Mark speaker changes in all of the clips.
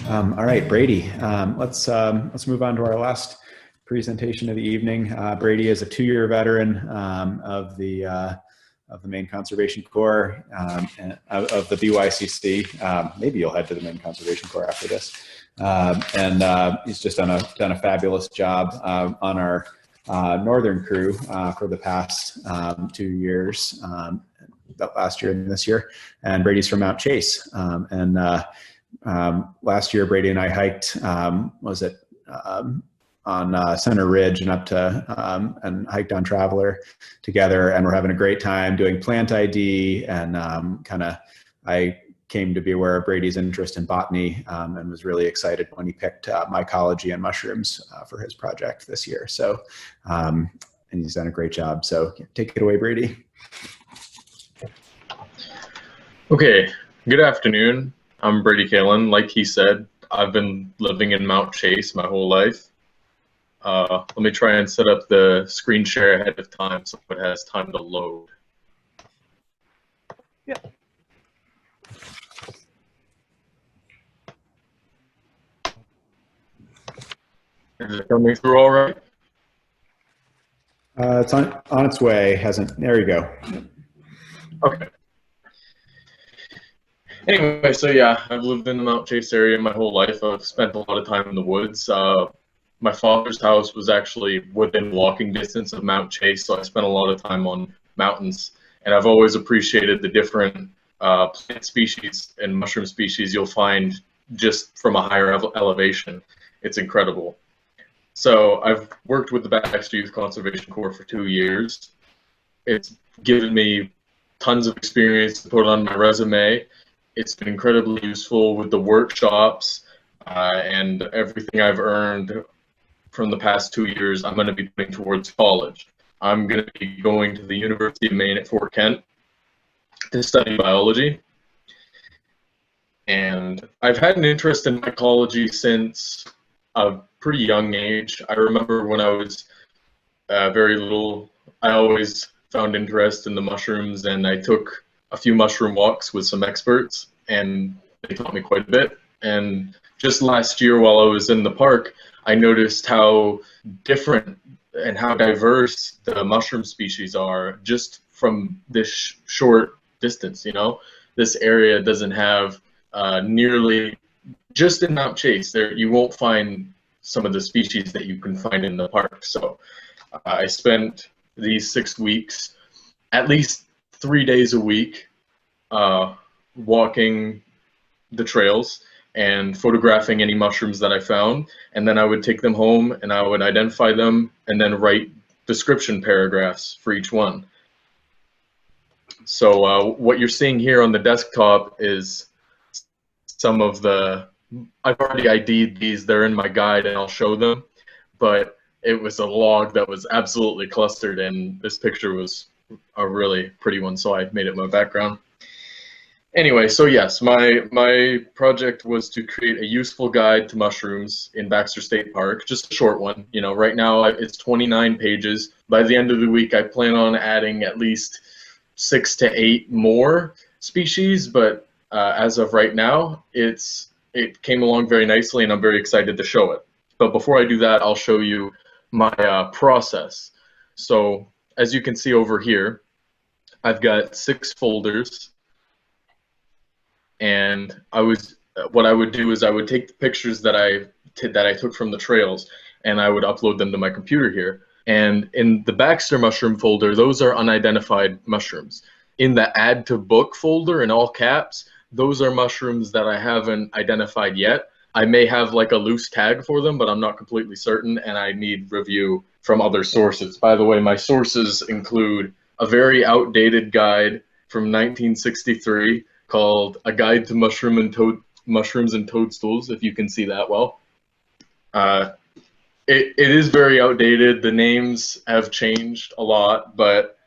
Speaker 1: All right, Brady. Let's move on to our last presentation of the evening. Brady is a 2-year veteran of the Maine Conservation Corps and of the BYCC. Maybe you'll head to the Maine Conservation Corps after this. He's just done a fabulous job on our northern crew for the past 2 years, last year and this year. And Brady's from Mount Chase. Last year, Brady and I hiked, on Center Ridge and up to, and hiked on Traveler together, and we're having a great time doing plant ID, and I came to be aware of Brady's interest in botany, and was really excited when he picked mycology and mushrooms for his project this year. So, and he's done a great job. So take it away, Brady.
Speaker 2: Okay, good afternoon. I'm Brady Kaelin. Like he said, I've been living in Mount Chase my whole life. Let me try and set up the screen share ahead of time so it has time to load.
Speaker 3: Yeah.
Speaker 2: Is it coming through all right?
Speaker 1: It's on its way. There you go.
Speaker 2: Okay. Anyway, so yeah, I've lived in the Mount Chase area my whole life. I've spent a lot of time in the woods. My father's house was actually within walking distance of Mount Chase, so I spent a lot of time on mountains. And I've always appreciated the different plant species and mushroom species you'll find just from a higher elevation. It's incredible. So I've worked with the Baxter Youth Conservation Corps for 2 years. It's given me tons of experience to put on my resume. It's been incredibly useful with the workshops and everything I've earned from the past 2 years. I'm going to be putting towards college. I'm going to be going to the University of Maine at Fort Kent to study biology. And I've had an interest in mycology since a pretty young age. I remember when I was very little, I always found interest in the mushrooms, and I took a few mushroom walks with some experts, and they taught me quite a bit. And just last year while I was in the park, I noticed how different and how diverse the mushroom species are just from this short distance. You know, this area doesn't have nearly, just in Mount Chase, there you won't find some of the species that you can find in the park. So I spent these 6 weeks, at least 3 days a week, walking the trails and photographing any mushrooms that I found, and then I would take them home and I would identify them and then write description paragraphs for each one. So what you're seeing here on the desktop is some of the, I've already ID'd these, they're in my guide and I'll show them, but it was a log that was absolutely clustered, and this picture was a really pretty one, so I made it my background. Anyway, so yes, my project was to create a useful guide to mushrooms in Baxter State Park, just a short one. You know, right now it's 29 pages. By the end of the week, I plan on adding at least 6 to 8 more species, but as of right now, it came along very nicely, and I'm very excited to show it. But before I do that, I'll show you my process. So as you can see over here, I've got 6 folders. And what I would do is I would take the pictures that I took from the trails, and I would upload them to my computer here. And in the Baxter mushroom folder, those are unidentified mushrooms. In the add to book folder in all caps, those are mushrooms that I haven't identified yet. I may have like a loose tag for them, but I'm not completely certain, and I need review from other sources. By the way, my sources include a very outdated guide from 1963 called A Guide to Mushrooms and Toadstools, if you can see that well. It is very outdated. The names have changed a lot, but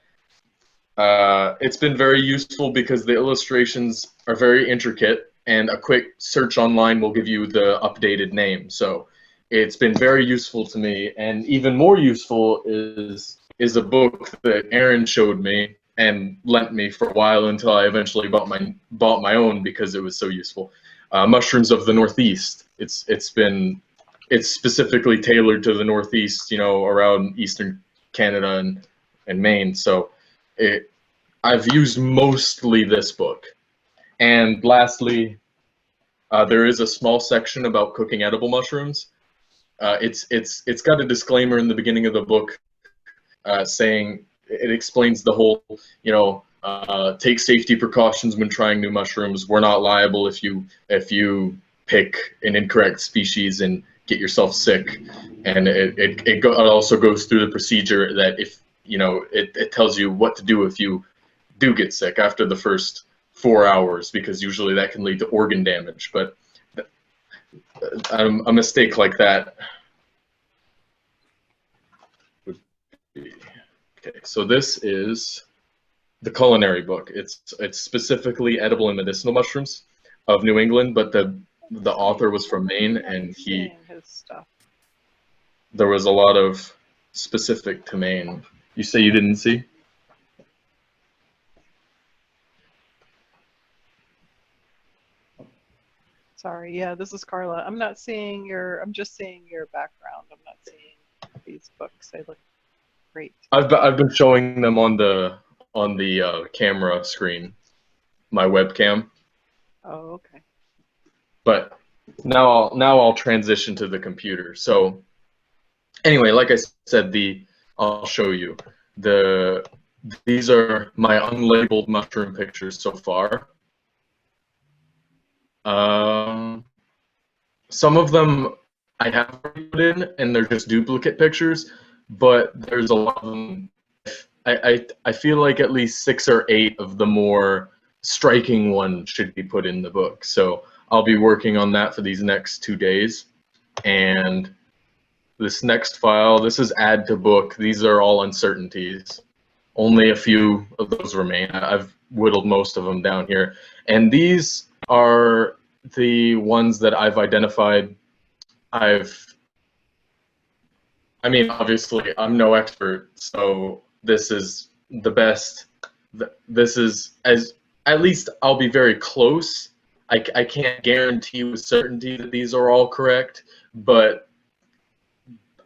Speaker 2: it's been very useful because the illustrations are very intricate, and a quick search online will give you the updated name. So it's been very useful to me, and even more useful is a book that Aaron showed me and lent me for a while until I eventually bought my own because it was so useful. Mushrooms of the Northeast it's specifically tailored to the Northeast, you know, around Eastern Canada and Maine. So I've used mostly this book. And lastly, there is a small section about cooking edible mushrooms. It's got a disclaimer in the beginning of the book saying, it explains the whole, you know, take safety precautions when trying new mushrooms. We're not liable if you pick an incorrect species and get yourself sick. And it also goes through the procedure that if, you know, it tells you what to do if you do get sick after the first 4 hours, because usually that can lead to organ damage. But a mistake like that would be, okay, so this is the culinary book. It's specifically edible and medicinal mushrooms of New England, but the author was from Maine, and there was a lot of specific to Maine. You say you didn't see?
Speaker 3: Sorry, yeah, this is Carla. I'm not seeing I'm just seeing your background. I'm not seeing these books. They look great.
Speaker 2: I've been showing them on the camera screen, my webcam.
Speaker 3: Oh, okay.
Speaker 2: But now I'll transition to the computer. So anyway, like I said, I'll show you these are my unlabeled mushroom pictures so far. Some of them I have already put in, and they're just duplicate pictures, but there's a lot of them. I feel like at least 6 or 8 of the more striking ones should be put in the book. So I'll be working on that for these next 2 days. And this next file, this is add to book. These are all uncertainties. Only a few of those remain. I've whittled most of them down here. And these are the ones that I've identified. I mean, obviously, I'm no expert, so this is the best. This is, at least I'll be very close. I can't guarantee with certainty that these are all correct, but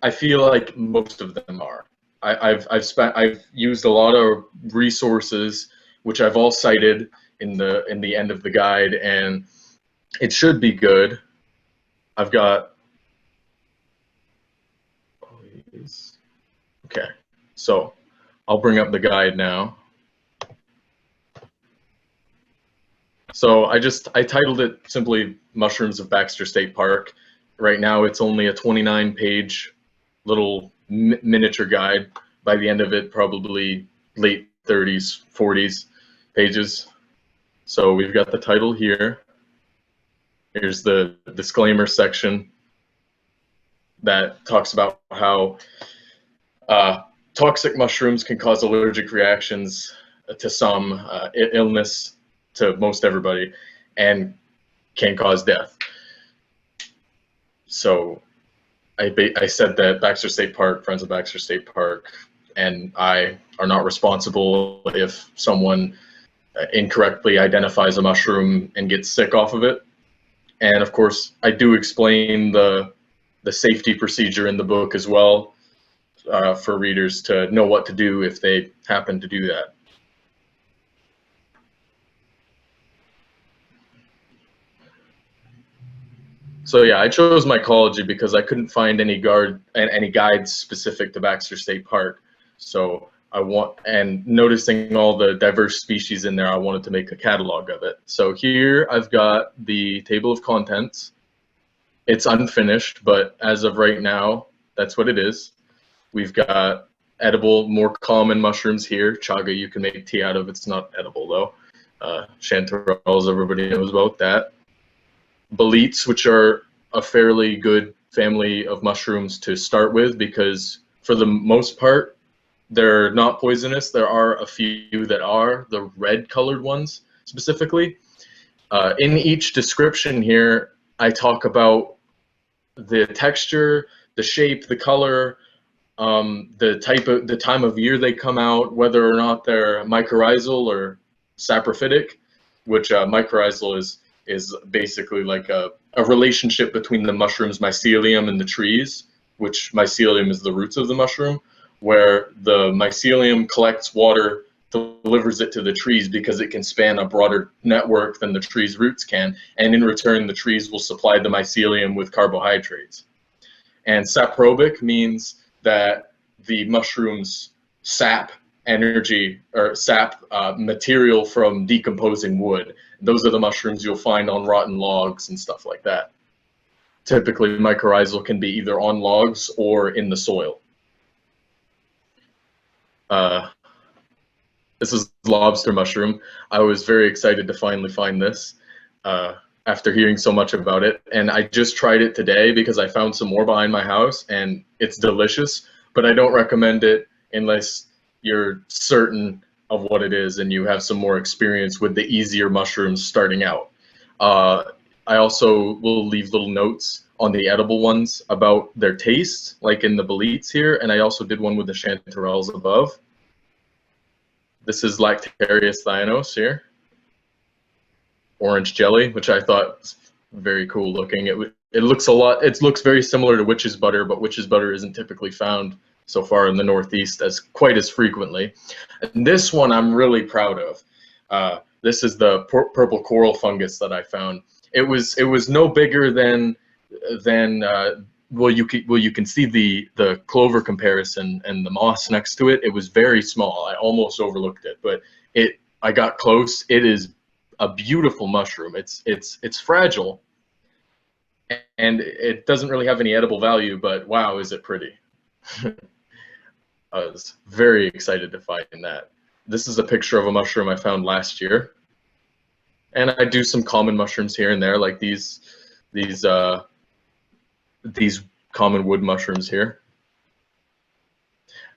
Speaker 2: I feel like most of them are. I've used a lot of resources, which I've all cited in the end of the guide, and it should be good. I've got, okay, so I'll bring up the guide now. So I titled it simply Mushrooms of Baxter State Park. Right now it's only a 29-page little miniature guide. By the end of it, probably late 30s, 40s pages. So we've got the title here. Here's the disclaimer section that talks about how toxic mushrooms can cause allergic reactions to some, illness to most everybody, and can cause death. So I said that Baxter State Park, Friends of Baxter State Park, and I are not responsible if someone incorrectly identifies a mushroom and gets sick off of it. And of course, I do explain the safety procedure in the book as well, for readers to know what to do if they happen to do that. So yeah, I chose mycology because I couldn't find any guides specific to Baxter State Park. So and noticing all the diverse species in there, I wanted to make a catalog of it. So here I've got the table of contents. It's unfinished, but as of right now, that's what it is. We've got edible, more common mushrooms here. Chaga you can make tea out of. It's not edible though. Chanterelles, everybody knows about that. Boletes, which are a fairly good family of mushrooms to start with, because for the most part, they're not poisonous. There are a few that are, the red colored ones specifically. In each description here, I talk about the texture, the shape, the color, the time of year they come out, whether or not they're mycorrhizal or saprophytic, which mycorrhizal is basically like a a relationship between the mushroom's mycelium and the trees, which mycelium is the roots of the mushroom, where the mycelium collects water, delivers it to the trees because it can span a broader network than the tree's roots can, and in return the trees will supply the mycelium with carbohydrates. And saprobic means that the mushroom's sap energy, or sap material from decomposing wood. Those are the mushrooms you'll find on rotten logs and stuff like that. Typically, mycorrhizal can be either on logs or in the soil. This is lobster mushroom. I was very excited to finally find this after hearing so much about it. And I just tried it today because I found some more behind my house, and it's delicious, but I don't recommend it unless you're certain of what it is and you have some more experience with the easier mushrooms starting out. I also will leave little notes on the edible ones about their taste, like in the boletes here, and I also did one with the chanterelles above. This is Lactatorius Dianos here. Orange jelly, which I thought was very cool looking. It looks very similar to witch's butter, but witch's butter isn't typically found so far in the Northeast quite as frequently. And this one I'm really proud of. This is the purple coral fungus that I found. It was no bigger than well, you can see the clover comparison and the moss next to it. It was very small. I almost overlooked it, but I got close. It is a beautiful mushroom. It's fragile, and it doesn't really have any edible value, but wow, is it pretty. I was very excited to find that. This is a picture of a mushroom I found last year. And I do some common mushrooms here and there, like these common wood mushrooms here.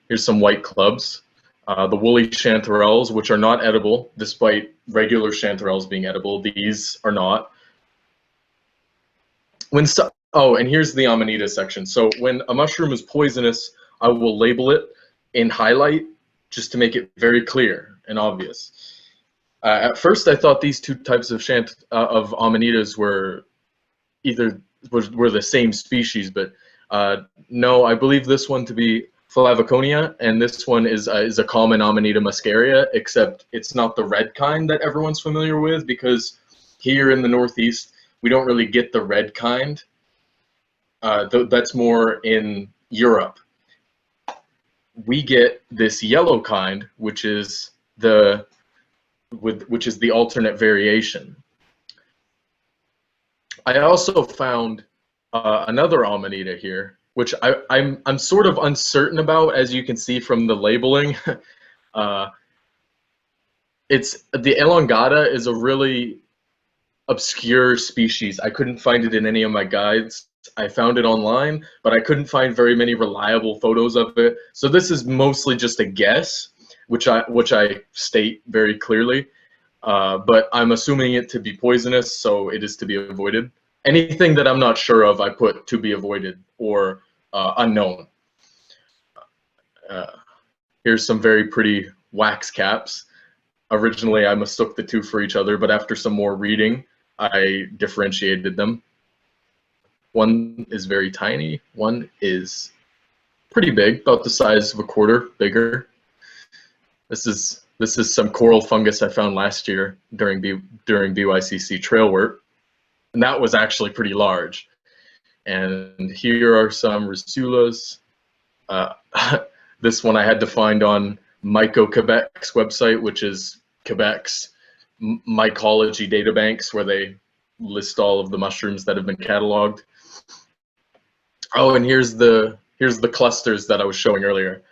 Speaker 2: Here's some white clubs. The woolly chanterelles, which are not edible, despite regular chanterelles being edible. These are not. Oh, and here's the Amanita section. So when a mushroom is poisonous, I will label it in highlight just to make it very clear and obvious. At first, I thought these two types of Amanitas were the same species, but no, I believe this one to be Flaviconia, and this one is a common Amanita muscaria, except it's not the red kind that everyone's familiar with, because here in the Northeast, we don't really get the red kind. That's more in Europe. We get this yellow kind, which is the alternate variation. I also found another Amanita here, which I'm sort of uncertain about, as you can see from the labeling. It's the Elongata is a really obscure species. I couldn't find it in any of my guides. I found it online, but I couldn't find very many reliable photos of it. So this is mostly just a guess, which I state very clearly. But I'm assuming it to be poisonous, so it is to be avoided. Anything that I'm not sure of, I put to be avoided or unknown. Here's some very pretty wax caps. Originally, I mistook the two for each other, but after some more reading, I differentiated them. One is very tiny, one is pretty big, about the size of a quarter bigger. This is some coral fungus I found last year during BYCC trail work, and that was actually pretty large. And here are some Rasulas. This one I had to find on Quebec's website, which is Quebec's mycology databanks, where they list all of the mushrooms that have been cataloged. Oh, and here's the clusters that I was showing earlier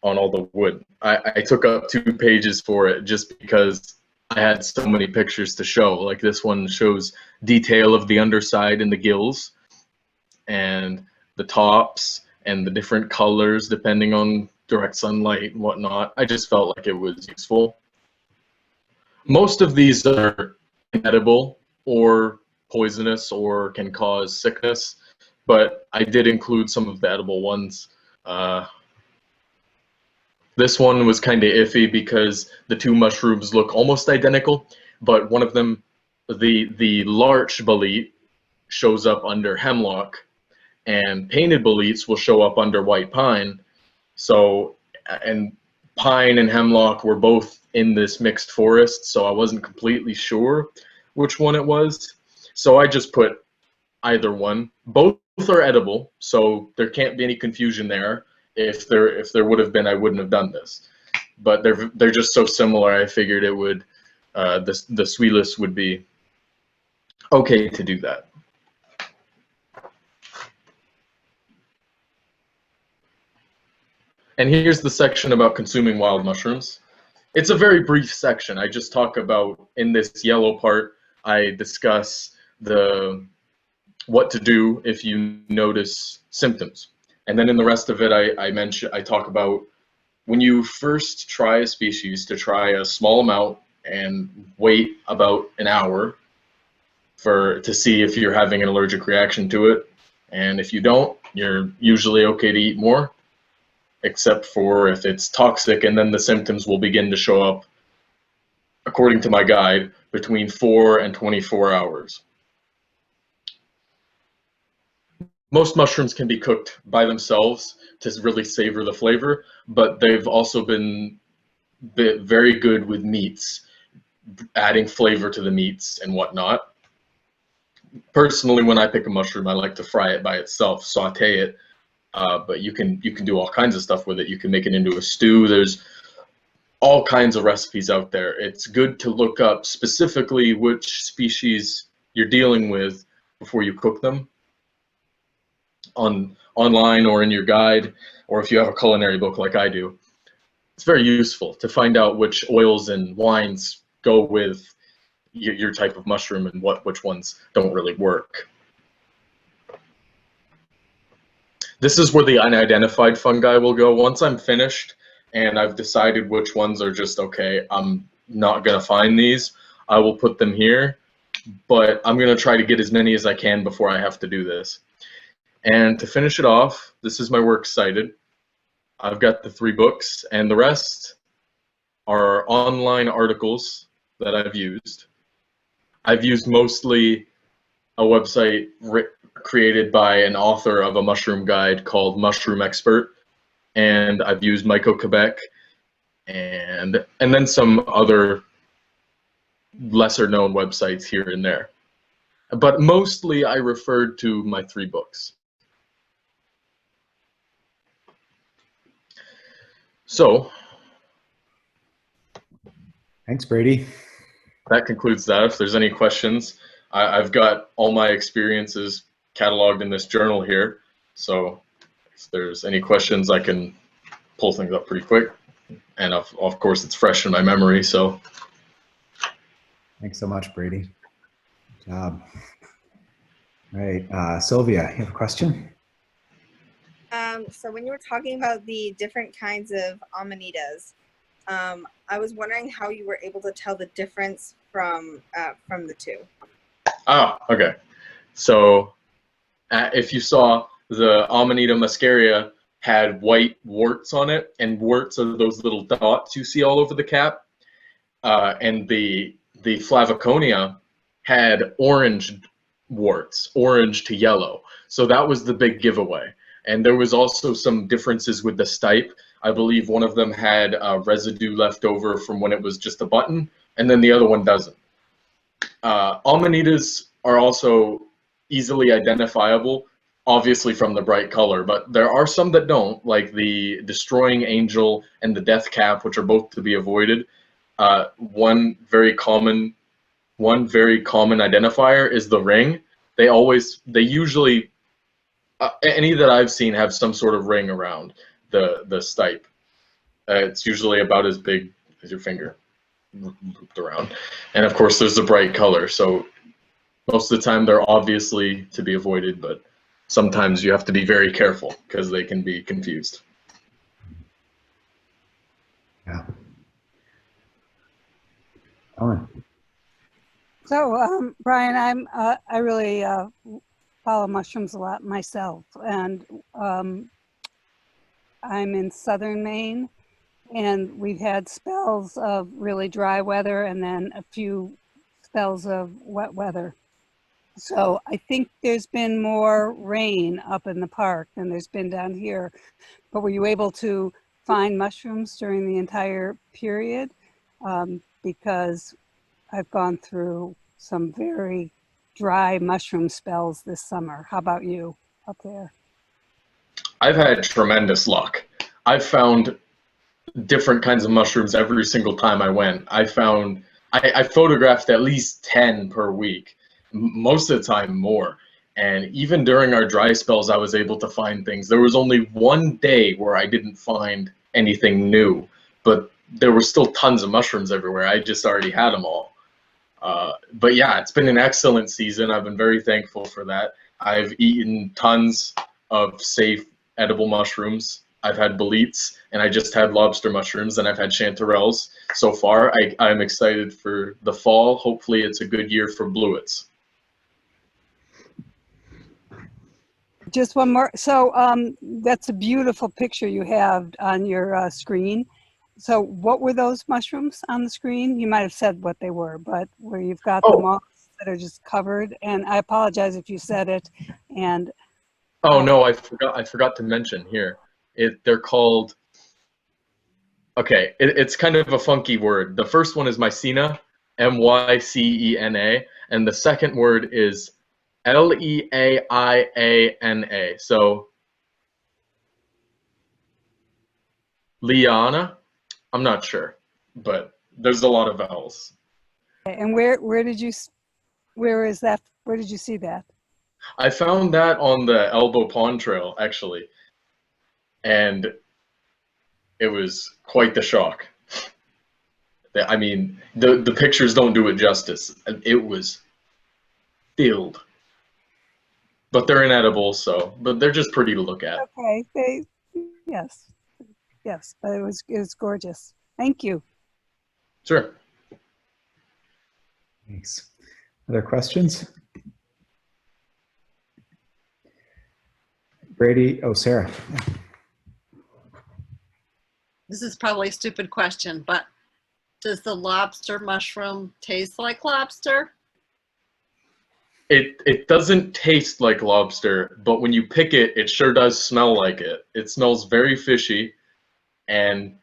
Speaker 2: on all the wood. I took up 2 pages for it just because I had so many pictures to show. Like this one shows detail of the underside and the gills and the tops and the different colors depending on direct sunlight and whatnot. I just felt like it was useful. Most of these are inedible or poisonous or can cause sickness, but I did include some of the edible ones. This one was kind of iffy because the 2 mushrooms look almost identical, but one of them, the larch bolete, shows up under hemlock, and painted boletes will show up under white pine. So, and pine and hemlock were both in this mixed forest, so I wasn't completely sure which one it was. So I just put either one. Both are edible, so there can't be any confusion there. If there would have been, I wouldn't have done this. But they're just so similar. I figured it would the sweetless would be okay to do that. And here's the section about consuming wild mushrooms. It's a very brief section. I just talk about, in this yellow part, I discuss what to do if you notice symptoms. And then in the rest of it, I talk about when you first try a species, to try a small amount and wait about an hour to see if you're having an allergic reaction to it. And if you don't, you're usually okay to eat more, except for if it's toxic, and then the symptoms will begin to show up, according to my guide, between 4 and 24 hours. Most mushrooms can be cooked by themselves to really savor the flavor, but they've also been very good with meats, adding flavor to the meats and whatnot. Personally, when I pick a mushroom, I like to fry it by itself, saute it, but you can do all kinds of stuff with it. You can make it into a stew. There's all kinds of recipes out there. It's good to look up specifically which species you're dealing with before you cook them, online or in your guide, or if you have a culinary book like I do. It's very useful to find out which oils and wines go with your type of mushroom and which ones don't really work. This is where the unidentified fungi will go. Once I'm finished and I've decided which ones are just okay, I'm not going to find these, I will put them here, but I'm going to try to get as many as I can before I have to do this. And to finish it off, this is my Works Cited. I've got the 3 books, and the rest are online articles that I've used. I've used mostly a website created by an author of a mushroom guide called Mushroom Expert, and I've used Myco and then some other lesser known websites here and there. But mostly I referred to my 3 books. So,
Speaker 1: Thanks, Brady.
Speaker 2: that concludes that. If there's any questions, I've got all my experiences cataloged in this journal here. So if there's any questions, I can pull things up pretty quick. And of course, it's fresh in my memory. So
Speaker 1: Thanks so much, Brady. Good job. All right, Sylvia, you have a question?
Speaker 4: So when you were talking about the different kinds of amanitas, I was wondering how you were able to tell the difference from the 2.
Speaker 2: Ah, okay. So if you saw, the Amanita muscaria had white warts on it, and warts are those little dots you see all over the cap. And the Flaviconia had orange warts, orange to yellow. So that was the big giveaway. And there was also some differences with the stipe. I believe one of them had residue left over from when it was just a button, and then the other one doesn't. Amanitas are also easily identifiable, obviously from the bright color, but there are some that don't, like the Destroying Angel and the Death Cap, which are both to be avoided. One very common identifier is the ring. They usually, any that I've seen have some sort of ring around the stipe. It's usually about as big as your finger, looped around. And of course, there's the bright color. So most of the time, they're obviously to be avoided, but sometimes you have to be very careful because they can be confused.
Speaker 1: Yeah. Ellen.
Speaker 5: So, Brian, I really follow mushrooms a lot myself, and I'm in southern Maine, and we've had spells of really dry weather and then a few spells of wet weather. So I think there's been more rain up in the park than there's been down here. But were you able to find mushrooms during the entire period? Because I've gone through some very dry mushroom spells this summer. How about you up there?
Speaker 2: I've had tremendous luck. I've found different kinds of mushrooms every single time I went. I photographed at least 10 per week, most of the time more. And even during our dry spells, I was able to find things. There was only one day where I didn't find anything new, but there were still tons of mushrooms everywhere. I just already had them all. But yeah, it's been an excellent season. I've been very thankful for that. I've eaten tons of safe edible mushrooms. I've had boletes, and I just had lobster mushrooms, and I've had chanterelles. So far, I'm excited for the fall. Hopefully, it's a good year for bluets.
Speaker 5: Just one more. So that's a beautiful picture you have on your screen. So what were those mushrooms on the screen? You might have said what they were, but where you've got the moss that are just covered. And I apologize if you said it. And
Speaker 2: oh no, I forgot to mention here. They're called. Okay, it's kind of a funky word. The first one is Mycena, Mycena, and the second word is Leaiana. So Liana, I'm not sure, but there's a lot of vowels.
Speaker 5: and where did you see that?
Speaker 2: I found that on the Elbow Pond Trail, actually, and it was quite the shock. I mean, the pictures don't do it justice. It was filled. But they're inedible, but they're just pretty to look at.
Speaker 5: Okay, yes, but it was gorgeous. Thank you.
Speaker 2: Sure.
Speaker 1: Thanks. Other questions? Brady, Sarah.
Speaker 6: This is probably a stupid question, but does the lobster mushroom taste like lobster?
Speaker 2: It doesn't taste like lobster, but when you pick it, it sure does smell like it. It smells very fishy, and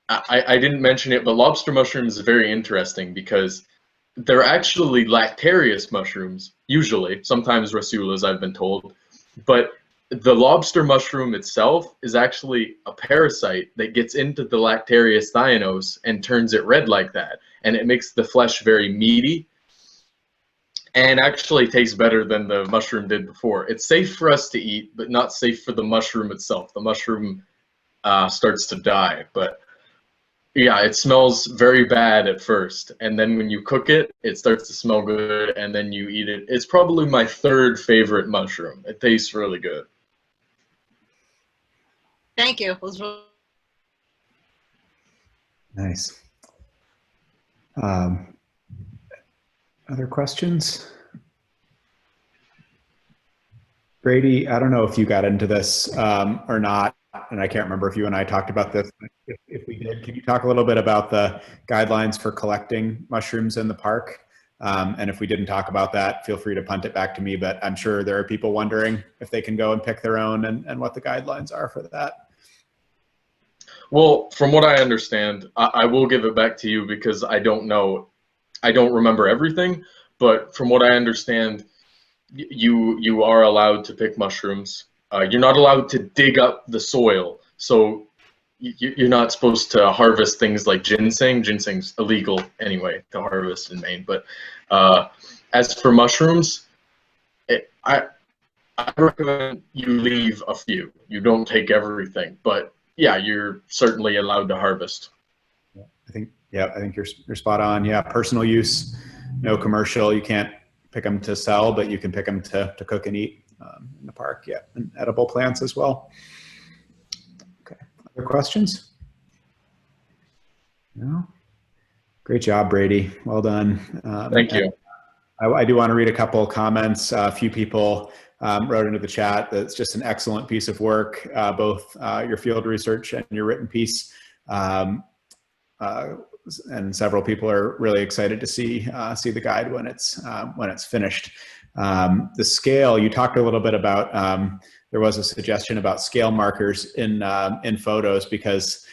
Speaker 2: I didn't mention it, but lobster mushrooms is very interesting because they're actually Lactatorius mushrooms, usually, sometimes Rasulas, I've been told, but the lobster mushroom itself is actually a parasite that gets into the Lactatorius Dianos and turns it red like that, and it makes the flesh very meaty and actually tastes better than the mushroom did before. It's safe for us to eat, but not safe for the mushroom itself. The mushroom starts to die, but yeah, it smells very bad at first, and then when you cook it, it starts to smell good, and then you eat it. It's probably my third favorite mushroom. It tastes really good.
Speaker 6: Thank you. It was really
Speaker 1: Nice. Other questions? Brady, I don't know if you got into this or not, and I can't remember if you and I talked about this. If we did, can you talk a little bit about the guidelines for collecting mushrooms in the park? And if we didn't talk about that, feel free to punt it back to me, but I'm sure there are people wondering if they can go and pick their own and what the guidelines are for that.
Speaker 2: Well, from what I understand, I will give it back to you because I don't know, I don't remember everything, but from what I understand, you are allowed to pick mushrooms. You're not allowed to dig up the soil, so you're not supposed to harvest things like ginseng. Ginseng's illegal anyway to harvest in Maine. But as for mushrooms, I recommend you leave a few. You don't take everything, but yeah, you're certainly allowed to harvest.
Speaker 1: I think you're spot on. Yeah, personal use, no commercial. You can't pick them to sell, but you can pick them to cook and eat in the park. Yeah, and edible plants as well. Okay, other questions? No? Great job, Brady. Well done.
Speaker 2: Thank you.
Speaker 1: I do want to read a couple of comments. A few people wrote into the chat that it's just an excellent piece of work, both your field research and your written piece. And several people are really excited to see the guide when it's finished. The scale, you talked a little bit about, there was a suggestion about scale markers in photos, because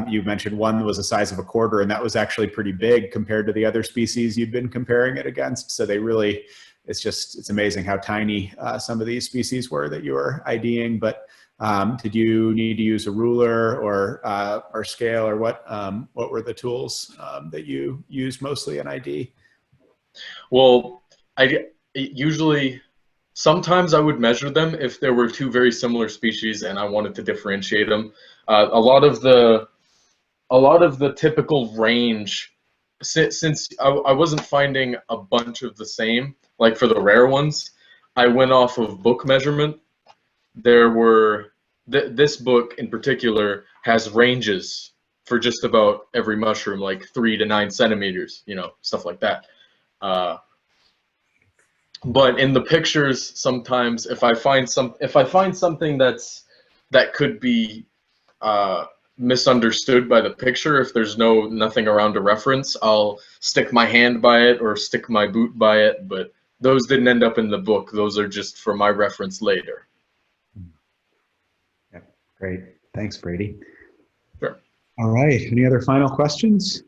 Speaker 1: you mentioned one was the size of a quarter, and that was actually pretty big compared to the other species you'd been comparing it against. So they really, it's amazing how tiny some of these species were that you were IDing. But did you need to use a ruler or scale, or what were the tools that you used mostly in ID?
Speaker 2: Well, usually, sometimes I would measure them if there were two very similar species and I wanted to differentiate them. A lot of the typical range, since I wasn't finding a bunch of the same, like for the rare ones, I went off of book measurement. There were, this book in particular has ranges for just about every mushroom, like 3 to 9 centimeters, you know, stuff like that. But in the pictures, sometimes if I find something that could be misunderstood by the picture, if there's nothing around to reference, I'll stick my hand by it or stick my boot by it. But those didn't end up in the book. Those are just for my reference later.
Speaker 1: Yeah, great. Thanks, Brady.
Speaker 2: Sure.
Speaker 1: All right. Any other final questions?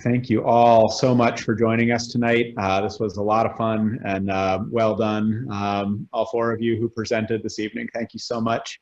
Speaker 1: Thank you all so much for joining us tonight. This was a lot of fun, and well done, all 4 of you who presented this evening. Thank you so much.